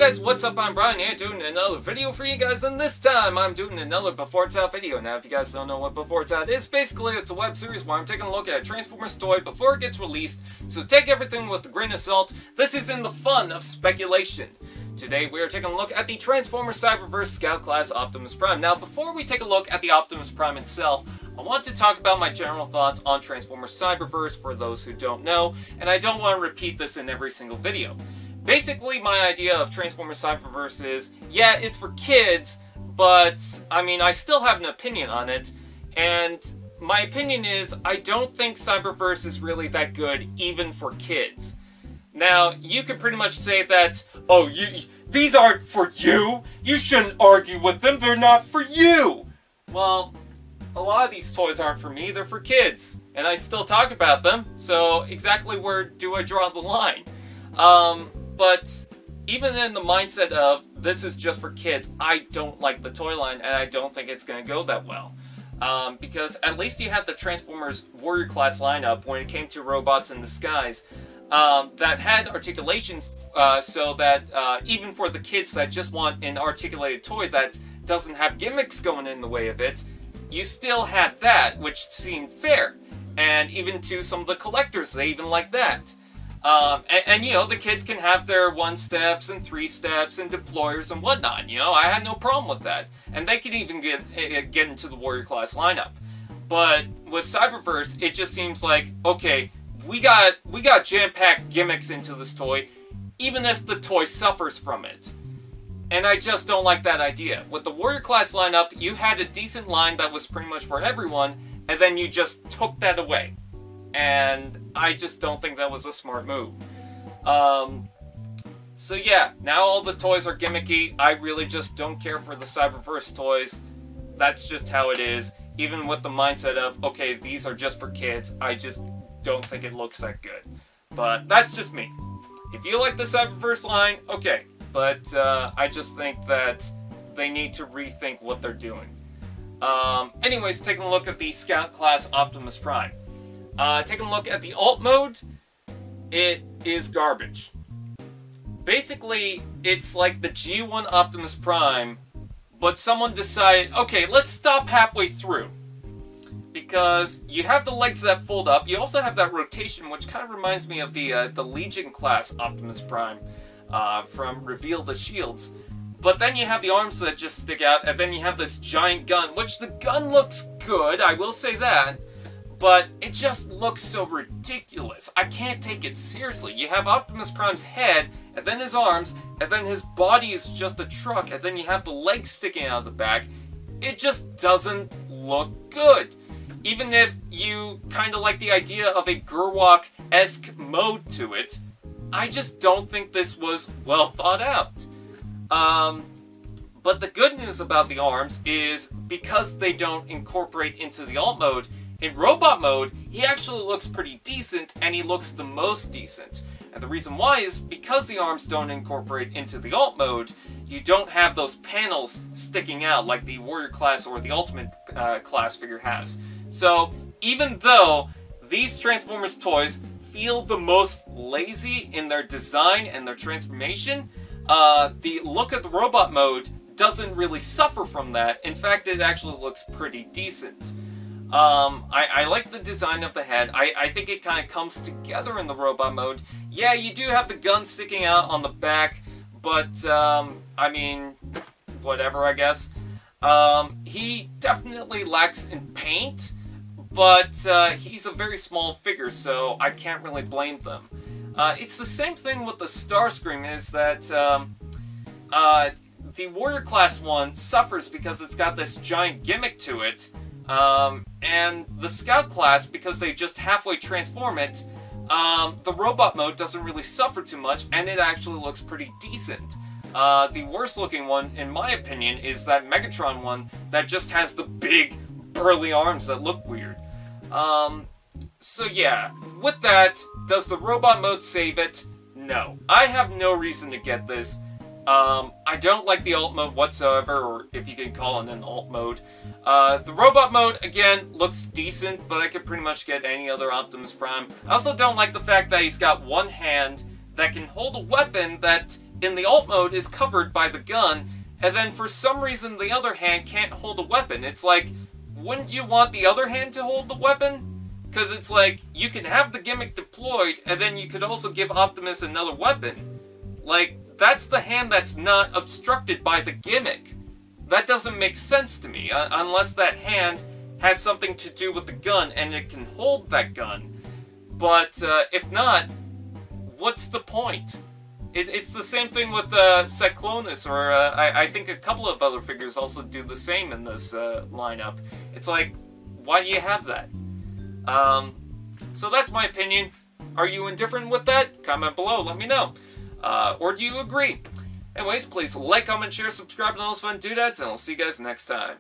guys, what's up? I'm Brian here doing another video for you guys, and this time I'm doing another Before It's Out video. Now, if you guys don't know what Before It's Out is, basically it's a web series where I'm taking a look at a Transformers toy before it gets released, so take everything with a grain of salt. This is in the fun of speculation. Today we are taking a look at the Transformers Cyberverse Scout Class Optimus Prime. Now, before we take a look at the Optimus Prime itself, I want to talk about my general thoughts on Transformers Cyberverse for those who don't know, and I don't want to repeat this in every single video. Basically, my idea of Transformers Cyberverse is, yeah, it's for kids, but, I mean, I still have an opinion on it, and my opinion is, I don't think Cyberverse is really that good, even for kids. Now, you could pretty much say that, oh, these aren't for you! You shouldn't argue with them, they're not for you! Well, a lot of these toys aren't for me, they're for kids, and I still talk about them, so exactly where do I draw the line? But even in the mindset of, this is just for kids, I don't like the toy line, and I don't think it's going to go that well. Because at least you have the Transformers Warrior Class lineup when it came to robots in disguise, that had articulation, so that even for the kids that just want an articulated toy that doesn't have gimmicks going in the way of it, you still had that, which seemed fair. And even to some of the collectors, they even like that. And you know, the kids can have their 1-steps and 3-steps and deployers and whatnot, you know, I had no problem with that. And they could even get into the Warrior Class lineup. But with Cyberverse, it just seems like, okay, we got jam-packed gimmicks into this toy, even if the toy suffers from it. And I just don't like that idea. With the Warrior Class lineup, you had a decent line that was pretty much for everyone, and then you just took that away. And I just don't think that was a smart move. So yeah, now all the toys are gimmicky. I really just don't care for the Cyberverse toys. That's just how it is. Even with the mindset of, okay, these are just for kids, I just don't think it looks that good. But that's just me. If you like the Cyberverse line, okay. But I just think that they need to rethink what they're doing. Anyways, taking a look at the Scout Class Optimus Prime. Taking a look at the alt mode, it is garbage. Basically, it's like the G1 Optimus Prime, but someone decided, okay, let's stop halfway through. Because you have the legs that fold up, you also have that rotation, which kind of reminds me of the Legion class Optimus Prime from Reveal the Shields. But then you have the arms that just stick out, and then you have this giant gun, which the gun looks good, I will say that. But it just looks so ridiculous. I can't take it seriously. You have Optimus Prime's head, and then his arms, and then his body is just a truck, and then you have the legs sticking out of the back. It just doesn't look good. Even if you kind of like the idea of a Gerwalk-esque mode to it, I just don't think this was well thought out. But the good news about the arms is, because they don't incorporate into the alt mode, in robot mode, he actually looks pretty decent, and he looks the most decent. And the reason why is because the arms don't incorporate into the alt mode, you don't have those panels sticking out like the Warrior Class or the Ultimate Class figure has. So, even though these Transformers toys feel the most lazy in their design and their transformation, the look at the robot mode doesn't really suffer from that. In fact, it actually looks pretty decent. I like the design of the head. I think it kind of comes together in the robot mode. Yeah, you do have the gun sticking out on the back, but, I mean, whatever, I guess. He definitely lacks in paint, but he's a very small figure, so I can't really blame them. It's the same thing with the Starscream, is that, the Warrior Class one suffers because it's got this giant gimmick to it, and the Scout Class, because they just halfway transform it, the robot mode doesn't really suffer too much, and it actually looks pretty decent. The worst looking one, in my opinion, is that Megatron one that just has the big, burly arms that look weird. So yeah, with that, does the robot mode save it? No. I have no reason to get this. I don't like the alt mode whatsoever, or if you can call it an alt mode. The robot mode, again, looks decent, but I could pretty much get any other Optimus Prime. I also don't like the fact that he's got one hand that can hold a weapon that in the alt mode is covered by the gun, and then for some reason the other hand can't hold a weapon. It's like, wouldn't you want the other hand to hold the weapon? Because it's like, you can have the gimmick deployed, and then you could also give Optimus another weapon. Like, that's the hand that's not obstructed by the gimmick. That doesn't make sense to me, unless that hand has something to do with the gun, and it can hold that gun. But if not, what's the point? It's the same thing with Cyclonus, or I think a couple of other figures also do the same in this lineup. It's like, why do you have that? So that's my opinion. Are you indifferent with that? Comment below, let me know. Or do you agree? Anyways, please like, comment, share, subscribe to all those fun doodads, and I'll see you guys next time.